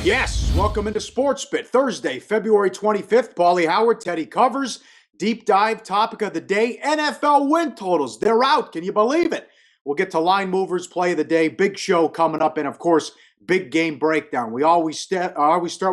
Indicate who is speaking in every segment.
Speaker 1: Yes, welcome into Sports Bit. Thursday, February 25th. Paulie Howard, Teddy Covers. Deep dive topic of the day, NFL win totals. They're out. Can you believe it? We'll get to line movers, play of the day, big show coming up, and of course, big game breakdown. We always start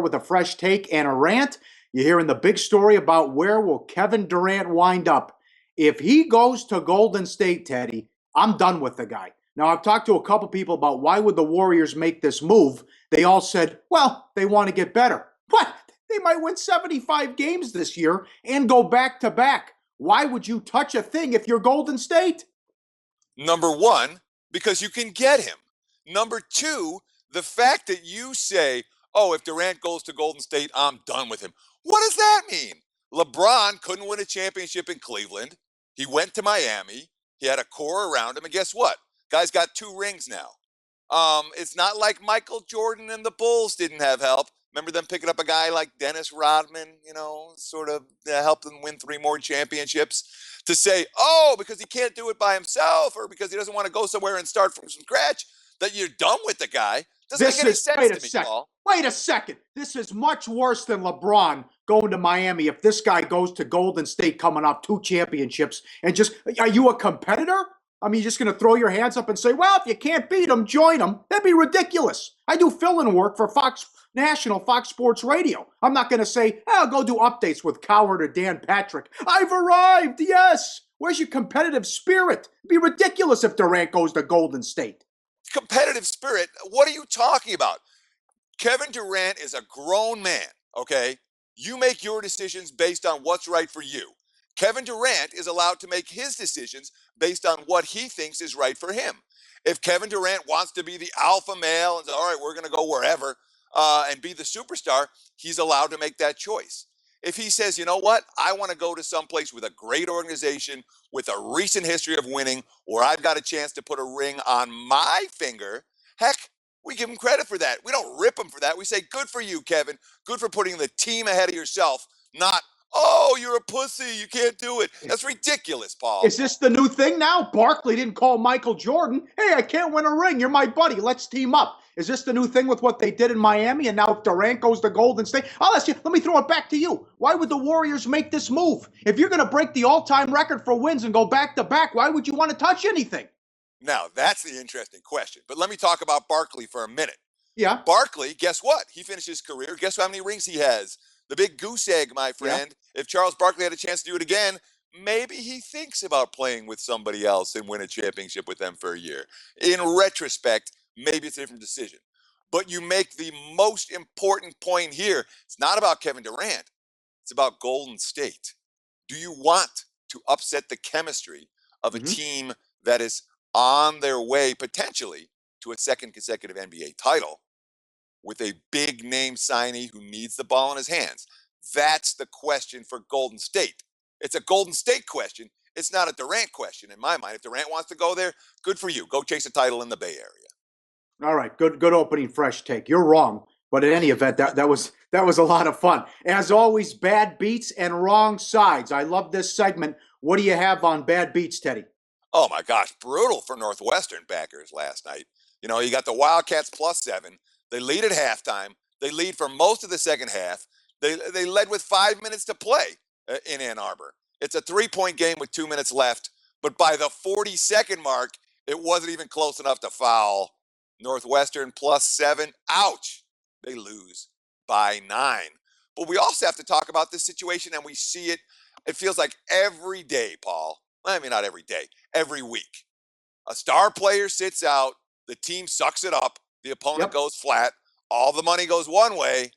Speaker 1: with a fresh take and a rant. You're hearing the big story about where will Kevin Durant wind up. If he goes to Golden State, Teddy, I'm done with the guy. Now, I've talked to a couple people about why would the Warriors make this move. They all said, well, they want to get better. What? They might win 75 games this year and go back to back. Why would you touch a thing if you're Golden State?
Speaker 2: Number one, because you can get him. Number two, the fact that you say, oh, if Durant goes to Golden State, I'm done with him. What does that mean? LeBron couldn't win a championship in Cleveland. He went to Miami. He had a core around him. And guess what? Guy's got 2 rings now. It's not like Michael Jordan and the Bulls didn't have help. Remember them picking up a guy like Dennis Rodman, sort of helped them win 3 more championships. To say, oh, because he can't do it by himself or because he doesn't want to go somewhere and start from scratch, that you're done with the guy. Doesn't make any sense to me, Paul.
Speaker 1: Wait a second. This is much worse than LeBron going to Miami. If this guy goes to Golden State coming off 2 championships and are you a competitor? I mean, you're just going to throw your hands up and say, well, if you can't beat them, join them. That'd be ridiculous. I do fill-in work for Fox Sports Radio. I'm not going to say, I'll go do updates with Coward or Dan Patrick. I've arrived, yes. Where's your competitive spirit? It'd be ridiculous if Durant goes to Golden State.
Speaker 2: Competitive spirit? What are you talking about? Kevin Durant is a grown man, okay? You make your decisions based on what's right for you. Kevin Durant is allowed to make his decisions based on what he thinks is right for him. If Kevin Durant wants to be the alpha male and say, all right, we're going to go wherever and be the superstar, he's allowed to make that choice. If he says, you know what, I want to go to someplace with a great organization, with a recent history of winning, where I've got a chance to put a ring on my finger, heck, we give him credit for that. We don't rip him for that. We say, good for you, Kevin. Good for putting the team ahead of yourself, not, oh, you're a pussy. You can't do it. That's ridiculous, Paul.
Speaker 1: Is this the new thing now? Barkley didn't call Michael Jordan. Hey, I can't win a ring. You're my buddy. Let's team up. Is this the new thing with what they did in Miami? And now if Durant goes to Golden State, I'll ask you, let me throw it back to you. Why would the Warriors make this move? If you're going to break the all-time record for wins and go back to back, why would you want to touch anything?
Speaker 2: Now, that's the interesting question. But let me talk about Barkley for a minute.
Speaker 1: Yeah.
Speaker 2: Barkley, guess what? He finished his career. Guess how many rings he has? The big goose egg, my friend. Yeah. If Charles Barkley had a chance to do it again, maybe he thinks about playing with somebody else and win a championship with them for a year. In retrospect, maybe it's a different decision. But you make the most important point here. It's not about Kevin Durant. It's about Golden State. Do you want to upset the chemistry of a team that is on their way potentially to a second consecutive NBA title with a big name signee who needs the ball in his hands? That's the question for Golden State. It's a Golden State question. It's not a Durant question in my mind. If Durant wants to go there, good for you. Go chase a title in the Bay Area.
Speaker 1: All right, good opening, fresh take. You're wrong, but in any event, that was a lot of fun. As always, bad beats and wrong sides. I love this segment. What do you have on bad beats, Teddy?
Speaker 2: Oh my gosh, brutal for Northwestern backers last night. You got the Wildcats +7. They lead at halftime. They lead for most of the second half. They led with 5 minutes to play in Ann Arbor. It's a 3-point game with 2 minutes left, but by the 40-second mark, it wasn't even close enough to foul. Northwestern +7. Ouch. They lose by 9. But we also have to talk about this situation, and we see it. It feels like every day, Paul. I mean, not every day, every week. A star player sits out. The team sucks it up. The opponent goes flat. All the money goes one way.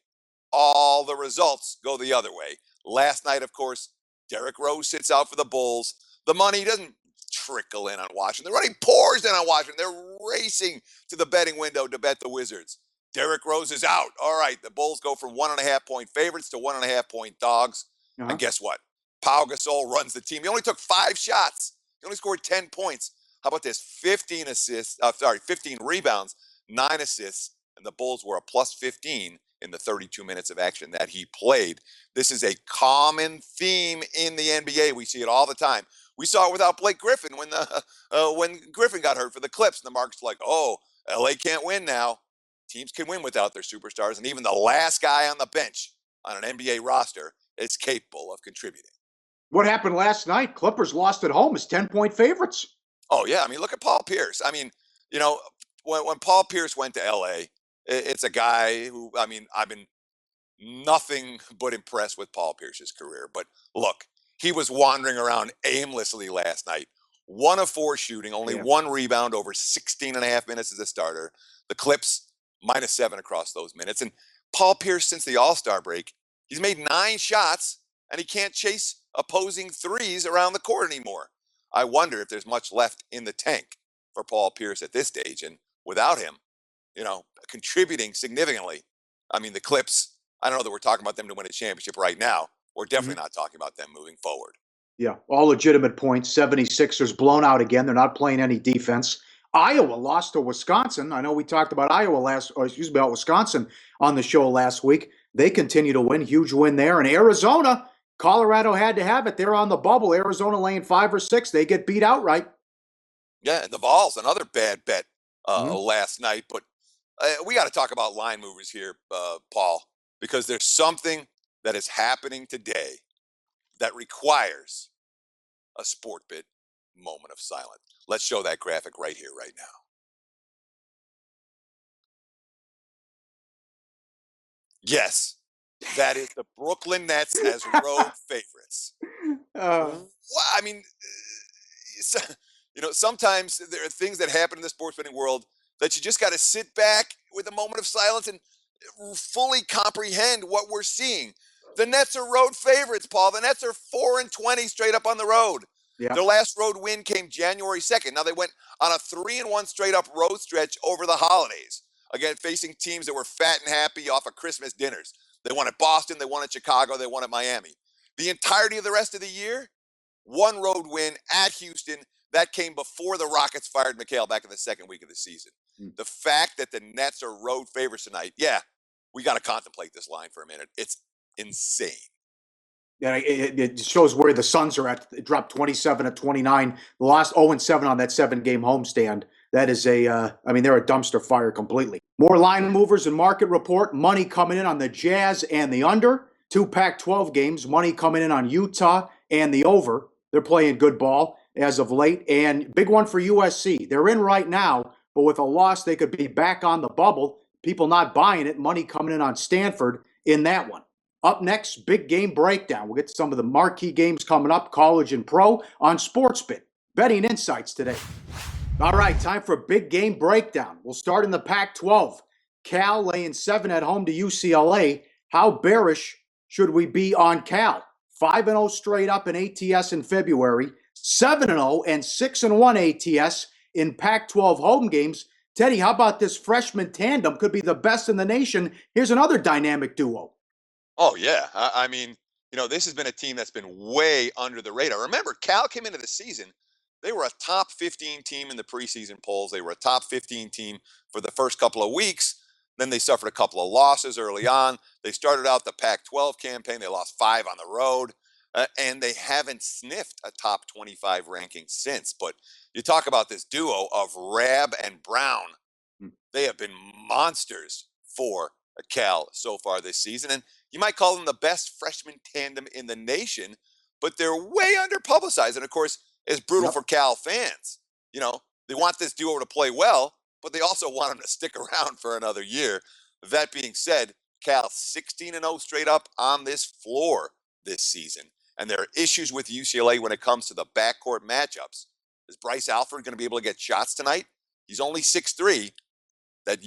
Speaker 2: All the results go the other way. Last night, of course, Derrick Rose sits out for the Bulls. The money doesn't trickle in on Washington. The money pours in on Washington. They're racing to the betting window to bet the Wizards. Derrick Rose is out. All right, the Bulls go from 1.5-point favorites to 1.5-point dogs. And guess what? Pau Gasol runs the team. He only took 5 shots. He only scored 10 points. How about this? 15 rebounds, 9 assists, and the Bulls were a +15 in the 32 minutes of action that he played. This is a common theme in the NBA. We see it all the time. We saw it without Blake Griffin when Griffin got hurt for the Clips. And the market's like, oh, LA can't win now. teams can win without their superstars, and even the last guy on the bench on an NBA roster is capable of contributing.
Speaker 1: What happened last night? Clippers lost at home as 10-point favorites.
Speaker 2: Oh yeah, I mean, look at Paul Pierce. I mean, you know, when Paul Pierce went to LA, it's a guy who, I mean, I've been nothing but impressed with Paul Pierce's career. But look, he was wandering around aimlessly last night. 1 of 4 shooting, only
Speaker 1: Yeah.
Speaker 2: 1 rebound over 16 and a half minutes as a starter. The Clips -7 across those minutes. And Paul Pierce, since the All-Star break, he's made 9 shots and he can't chase opposing threes around the court anymore. I wonder if there's much left in the tank for Paul Pierce at this stage. And without him, contributing significantly. I mean, the Clips, I don't know that we're talking about them to win a championship right now. We're definitely not talking about them moving forward.
Speaker 1: Yeah, all legitimate points. 76ers blown out again. They're not playing any defense. Iowa lost to Wisconsin. I know we talked about about Wisconsin on the show last week. They continue to win. Huge win there. And Arizona, Colorado had to have it. They're on the bubble. Arizona laying 5 or 6. They get beat outright.
Speaker 2: Yeah, and the Vols, another bad bet
Speaker 1: Mhm.
Speaker 2: last night. But we got to talk about line movers here, Paul, because there's something that is happening today that requires a sport bit moment of silence. Let's show that graphic right here, right now. Yes, that is the Brooklyn Nets as road favorites.
Speaker 1: Uh,
Speaker 2: Well, I mean, so, sometimes there are things that happen in the sports betting world that you just got to sit back with a moment of silence and fully comprehend what we're seeing. The Nets are road favorites, Paul. The Nets are 4-20 straight up on the road.
Speaker 1: yeah.
Speaker 2: Their last road win came January 2nd. Now they went on a 3-1 straight up road stretch over the holidays. Again, facing teams that were fat and happy off of Christmas dinners. They won at Boston, they won at Chicago, they won at Miami. The entirety of the rest of the year, 1 road win at Houston. That came before the Rockets fired McHale back in the second week of the season. The fact that the Nets are road favorites tonight, yeah, we got to contemplate this line for a minute. It's insane.
Speaker 1: Yeah, it shows where the Suns are at. It dropped 27-29. The lost 0-7 on that 7-game homestand. That is they're a dumpster fire completely. More line movers and market report. Money coming in on the Jazz and the under. 2 Pac-12 games. Money coming in on Utah and the over. They're playing good ball as of late. And big one for USC. They're in right now, but with a loss, they could be back on the bubble. People not buying it. Money coming in on Stanford in that one. Up next, big game breakdown. We'll get to some of the marquee games coming up, college and pro, on SportsBit. Betting insights today. All right, time for a big game breakdown. We'll start in the Pac-12. Cal laying 7 at home to UCLA. How bearish should we be on Cal? 5-0 straight up in ATS in February. 7-0 and 6-1 ATS in Pac-12 home games. Teddy, how about this freshman tandem? Could be the best in the nation. Here's another dynamic duo.
Speaker 2: Oh, yeah. I mean, this has been a team that's been way under the radar. Remember, Cal came into the season. They were a top 15 team in the preseason polls. They were a top 15 team for the first couple of weeks. Then they suffered a couple of losses early on. They started out the Pac-12 campaign. They lost 5 on the road. And they haven't sniffed a top 25 ranking since. But you talk about this duo of Rab and Brown. They have been monsters for Cal so far this season. And you might call them the best freshman tandem in the nation, but they're way underpublicized. And of course, it's brutal for Cal fans. They want this duo to play well, but they also want them to stick around for another year. That being said, Cal 16-0 straight up on this floor this season. And there are issues with UCLA when it comes to the backcourt matchups. Is Bryce Alford going to be able to get shots tonight? He's only 6'3". That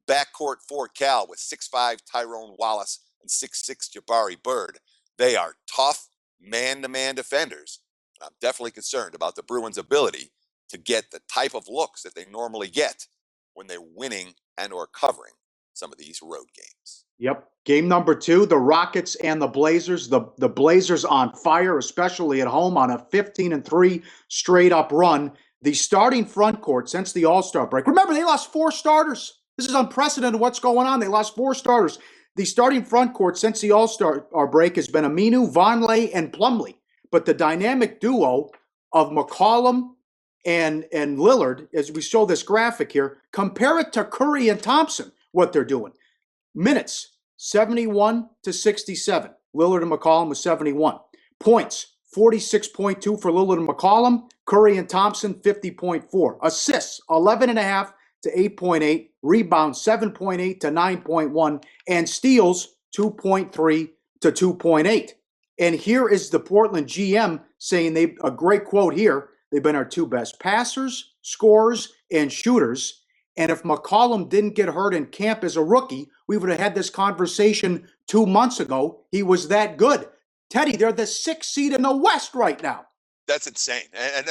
Speaker 2: backcourt for Cal with 6'5" Tyrone Wallace and 6'6" Jabari Bird. They are tough man-to-man defenders. I'm definitely concerned about the Bruins' ability to get the type of looks that they normally get when they're winning and or covering some of these road games.
Speaker 1: Yep. Game number 2, the Rockets and the Blazers. The Blazers on fire, especially at home on a 15-3 straight up run. The starting front court since the All-Star break. Remember, they lost 4 starters. This is unprecedented what's going on. They lost 4 starters. The starting front court since the All-Star break has been Aminu, Vonleh, and Plumlee. But the dynamic duo of McCollum and Lillard, as we show this graphic here, compare it to Curry and Thompson, what they're doing. Minutes, 71 to 67. Lillard and McCollum was 71. Points, 46.2 for Lillard and McCollum. Curry and Thompson, 50.4. Assists, 11.5 to 8.8. Rebounds, 7.8 to 9.1. And steals, 2.3 to 2.8. And here is the Portland GM saying a great quote here. They've been our two best passers, scorers, and shooters. And if McCollum didn't get hurt in camp as a rookie, we would have had this conversation 2 months ago. He was that good. Teddy, they're the 6th seed in the West right now.
Speaker 2: That's insane. And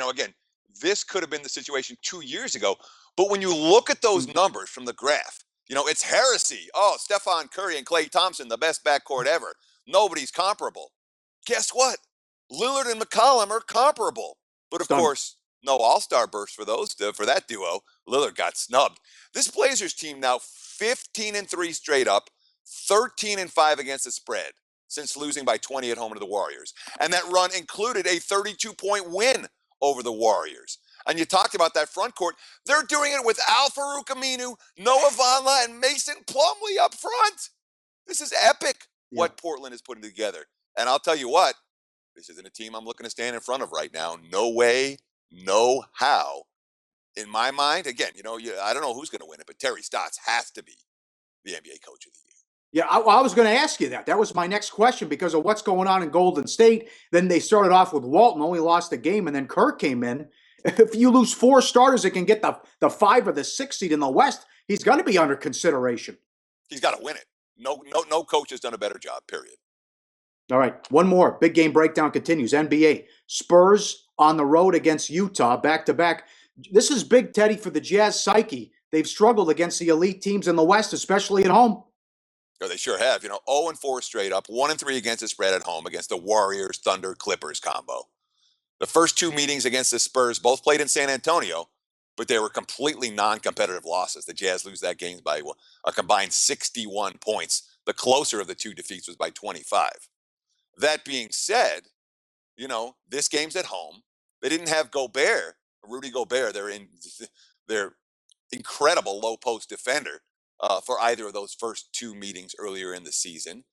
Speaker 2: again, this could have been the situation 2 years ago. But when you look at those numbers from the graph, it's heresy. Oh, Stephen Curry and Klay Thompson, the best backcourt ever. Nobody's comparable. Guess what? Lillard and McCollum are comparable. But of course, no all-star burst for that duo. Lillard got snubbed. This Blazers team now 15-3 straight up, 13-5 against the spread since losing by 20 at home to the Warriors. And that run included a 32-point win over the Warriors. And you talked about that front court. They're doing it with Al-Farouq Aminu, Noah Vonleh, and Mason Plumlee up front. This is epic what Portland is putting together. And I'll tell you what, this isn't a team I'm looking to stand in front of right now. No way, no how. In my mind, again, I don't know who's going to win it, but Terry Stotts has to be the NBA Coach of the Year.
Speaker 1: Yeah, I was going to ask you that. That was my next question because of what's going on in Golden State. Then they started off with Walton, only lost a game, and then Kirk came in. If you lose 4 starters that can get the 5 or the 6 seed in the West, he's going to be under consideration.
Speaker 2: He's got to win it. No coach has done a better job, period.
Speaker 1: All right, one more. Big game breakdown continues. NBA. Spurs on the road against Utah, back-to-back. This is big, Teddy, for the Jazz psyche. They've struggled against the elite teams in the West, especially at home.
Speaker 2: Oh, they sure have. 0-4 straight up, 1-3 against the spread at home against the Warriors, Thunder, Clippers combo. The first 2 meetings against the Spurs both played in San Antonio, but they were completely non-competitive losses. The Jazz lose that game by a combined 61 points. The closer of the 2 defeats was by 25. That being said, this game's at home. They didn't have Rudy Gobert. They're incredible low post defender for either of those first 2 meetings earlier in the season.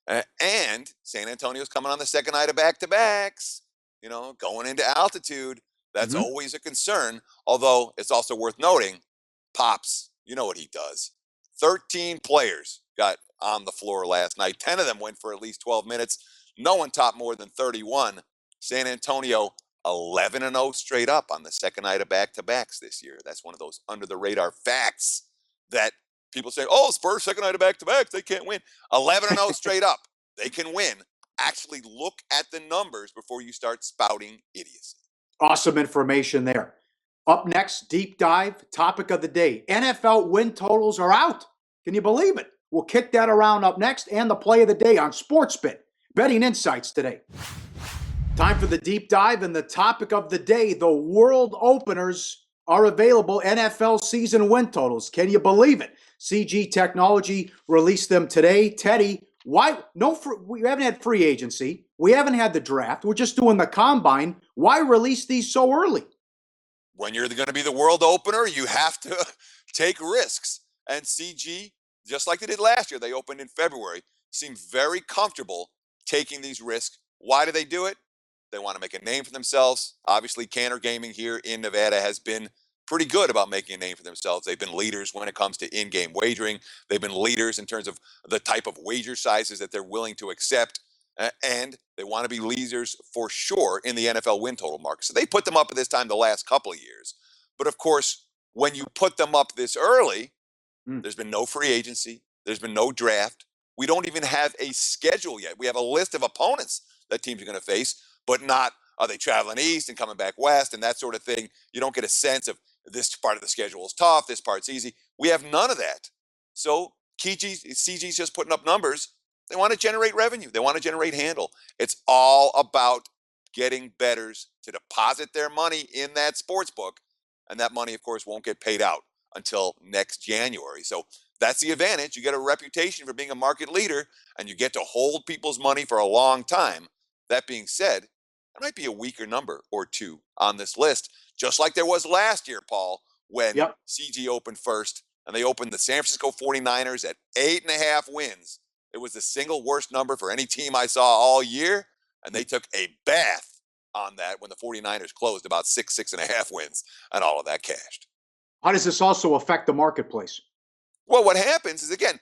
Speaker 2: And San Antonio's coming on the second night of back-to-backs. Going into altitude, that's always a concern. Although it's also worth noting, Pops, you know what he does. 13 players got on the floor last night. 10 of them went for at least 12 minutes. No one topped more than 31. San Antonio 11-0 straight up on the second night of back-to-backs this year. That's one of those under-the-radar facts that people say, oh, Spurs second night of back-to-backs, they can't win. 11-0 straight up. They can win. Actually look at the numbers before you start spouting idiocy.
Speaker 1: Awesome information there. Up next, deep dive, topic of the day. NFL win totals are out. Can you believe it? We'll kick that around up next and the play of the day on SportsBit. Betting insights today. Time for the deep dive and the topic of the day. The world openers are available. NFL season win totals. Can you believe it? CG Technology released them today. Teddy, why? We haven't had free agency. We haven't had the draft. We're just doing the combine. Why release these so early?
Speaker 2: When you're going to be the world opener, you have to take risks. And CG, just like they did last year, they opened in February, seem very comfortable taking these risks. Why do they do it? They want to make a name for themselves. Obviously, Cantor Gaming here in Nevada has been pretty good about making a name for themselves. They've been leaders when it comes to in-game wagering. They've been leaders in terms of the type of wager sizes that they're willing to accept. And they want to be leaders for sure in the NFL win total market. So they put them up at this time the last couple of years. But of course, when you put them up this early, there's been no free agency. There's been no draft. We don't even have a schedule yet. We have a list of opponents that teams are going to face, but not are they traveling east and coming back west and that sort of thing. You don't get a sense of this part of the schedule is tough, this part's easy. We have none of that. So CG's just putting up numbers. They want to generate revenue. They want to generate handle. It's all about getting bettors to deposit their money in that sports book. And that money, of course, won't get paid out until next January. So that's the advantage. You get a reputation for being a market leader, and you get to hold people's money for a long time. That being said, There might be a weaker number or two on this list, just like there was last year, Paul, when
Speaker 1: Yep.
Speaker 2: CG opened first and they opened the San Francisco 49ers at 8.5 wins. It was the single worst number for any team I saw all year, and they took a bath on that when the 49ers closed about 6.5 wins, and all of that cashed.
Speaker 1: How does this also affect the marketplace?
Speaker 2: Well, what happens is, again,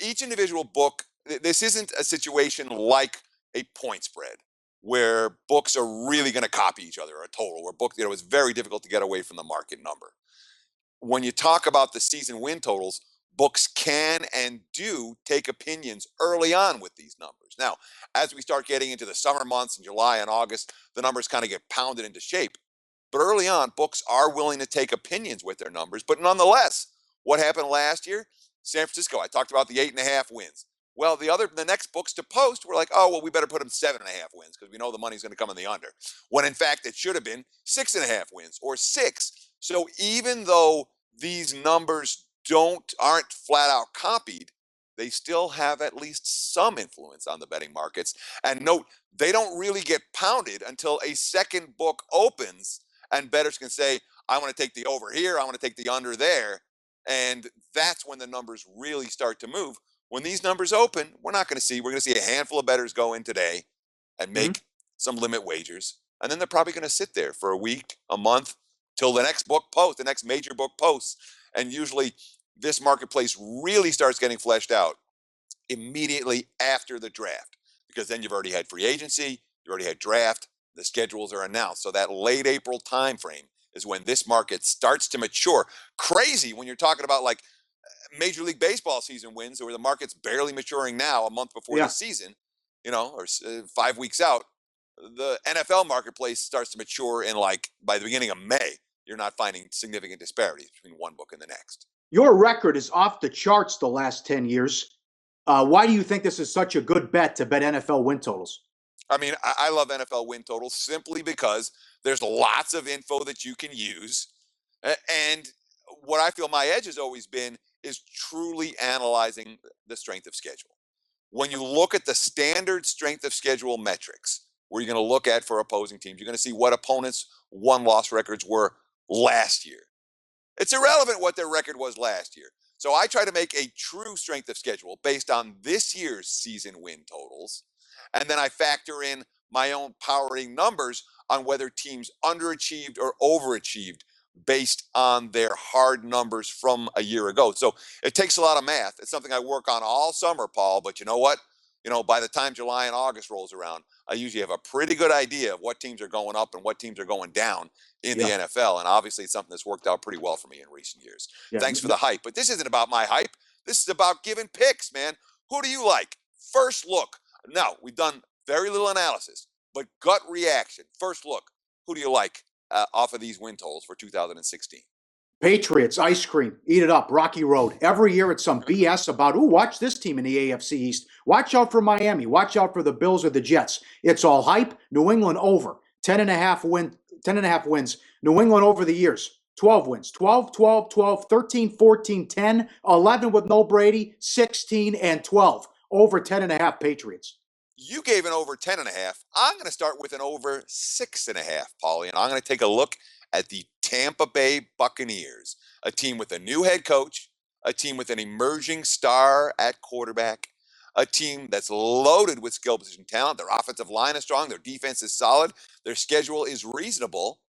Speaker 2: each individual book, this isn't a situation like a point spread where books are really going to copy each other, or a total, where books, it's very difficult to get away from the market number. When you talk about the season win totals, books can and do take opinions early on with these numbers. Now, as we start getting into the summer months in July and August, the numbers kind of get pounded into shape. But early on, books are willing to take opinions with their numbers. But nonetheless, what happened last year? San Francisco, I talked about the 8.5 wins. Well, the next books to post were like, oh, well, we better put them 7.5 wins because we know the money's going to come in the under. When in fact, it should have been 6.5 wins or 6. So even though these numbers aren't flat out copied, they still have at least some influence on the betting markets. And note, they don't really get pounded until a second book opens and bettors can say, I want to take the over here, I want to take the under there. And that's when the numbers really start to move. When these numbers open, we're going to see a handful of bettors go in today and
Speaker 1: Mhm.
Speaker 2: make some limit wagers. And then they're probably going to sit there for a week, a month, till the next book posts, the next major book posts. And usually this marketplace really starts getting fleshed out immediately after the draft, because then you've already had free agency, you already had draft, the schedules are announced. So that late April timeframe is when this market starts to mature. Crazy when you're talking about like Major League Baseball season wins, where the market's barely maturing now, a month before the
Speaker 1: Yeah.
Speaker 2: season, or 5 weeks out. The NFL marketplace starts to mature in like by the beginning of May. You're not finding significant disparities between one book and the next.
Speaker 1: Your record is off the charts the last 10 years. Why do you think this is such a good bet to bet NFL win totals?
Speaker 2: I mean, I love NFL win totals simply because there's lots of info that you can use. And what I feel my edge has always been is truly analyzing the strength of schedule. When you look at the standard strength of schedule metrics, where you're going to look at for opposing teams, you're going to see what opponents' one-loss records were last year. It's irrelevant what their record was last year. So I try to make a true strength of schedule based on this year's season win totals. And then I factor in my own powering numbers on whether teams underachieved or overachieved based on their hard numbers from a year ago. So it takes a lot of math. It's something I work on all summer, Paul. But you know what? By the time July and August rolls around, I usually have a pretty good idea of what teams are going up and what teams are going down in the
Speaker 1: Yeah.
Speaker 2: NFL. And obviously, it's something that's worked out pretty well for me in recent years.
Speaker 1: Yeah.
Speaker 2: Thanks for the hype. But this isn't about my hype. This is about giving picks, man. Who do you like? First look. Now, we've done very little analysis, but gut reaction. First look. Who do you like off of these win totals for 2016?
Speaker 1: Patriots, ice cream, eat it up, Rocky Road. Every year it's some BS about, watch this team in the AFC East. Watch out for Miami. Watch out for the Bills or the Jets. It's all hype. New England over. 10.5 wins. New England over the years. 12 wins. 12, 12, 12, 13, 14, 10, 11 with no Brady, 16, and 12. Over 10.5 Patriots.
Speaker 2: You gave an over 10.5. I'm going to start with an over 6.5, Paulie, and I'm going to take a look at the Tampa Bay Buccaneers, a team with a new head coach, a team with an emerging star at quarterback, a team that's loaded with skill position talent. Their offensive line is strong, their defense is solid, their schedule is reasonable,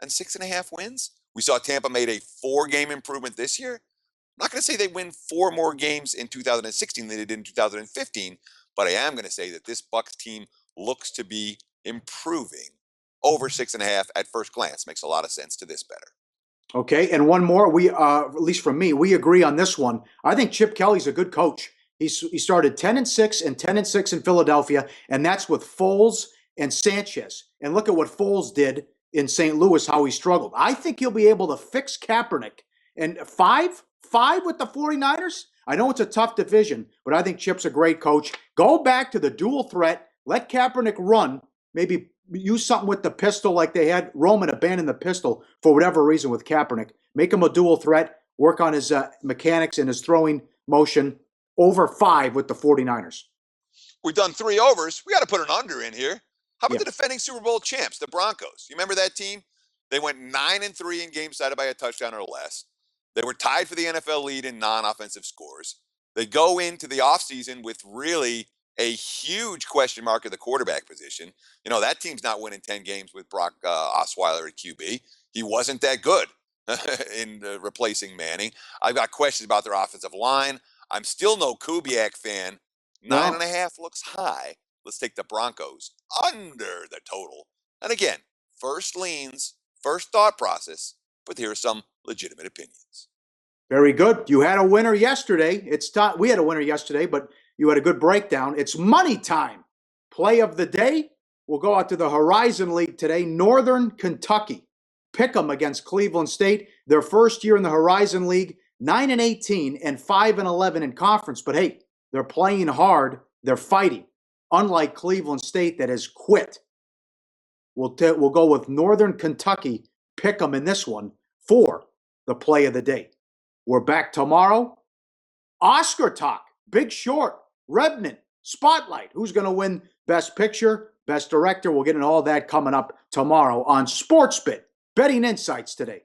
Speaker 2: and 6.5 wins. We saw Tampa made a 4-game improvement this year. I'm not going to say they win 4 more games in 2016 than they did in 2015, but I am going to say that this Bucs team looks to be improving. Over 6.5 at first glance makes a lot of sense to this better.
Speaker 1: Okay, and one more. We, at least from me, we agree on this one. I think Chip Kelly's a good coach. He started 10-6 and 10-6 in Philadelphia, and that's with Foles and Sanchez. And look at what Foles did in St. Louis, how he struggled. I think he'll be able to fix Kaepernick. And five with the 49ers? I know it's a tough division, but I think Chip's a great coach. Go back to the dual threat. Let Kaepernick run. Maybe use something with the pistol like they had Roman abandon the pistol for whatever reason with Kaepernick. Make him a dual threat. Work on his mechanics and his throwing motion. Over 5 with the 49ers.
Speaker 2: We've done 3 overs. We got to put an under in here. How about
Speaker 1: Yeah.
Speaker 2: the defending Super Bowl champs, the Broncos? You remember that team? They went 9-3 in games decided by a touchdown or less. They were tied for the NFL lead in non-offensive scores. They go into the offseason with really a huge question mark at the quarterback position. You know, that team's not winning 10 games with Brock Osweiler at QB. He wasn't that good in replacing Manning. I've got questions about their offensive line. I'm still no Kubiak fan. Nine
Speaker 1: No.
Speaker 2: and a half looks high. Let's take the Broncos under the total. And again, first leans, first thought process, but here are some legitimate opinions.
Speaker 1: Very good. You had a winner yesterday. It's time. We had a winner yesterday, but you had a good breakdown. It's money time. Play of the day. We'll go out to the Horizon League today. Northern Kentucky. Pick 'em against Cleveland State. Their first year in the Horizon League, 9-18 and 5-11 in conference. But hey, they're playing hard. They're fighting. Unlike Cleveland State that has quit. We'll go with Northern Kentucky. Pick 'em in this one for the play of the day. We're back tomorrow. Oscar talk, Big Short, Revenant, Spotlight. Who's going to win Best Picture, Best Director? We'll get into all that coming up tomorrow on SportsBit. Betting Insights today.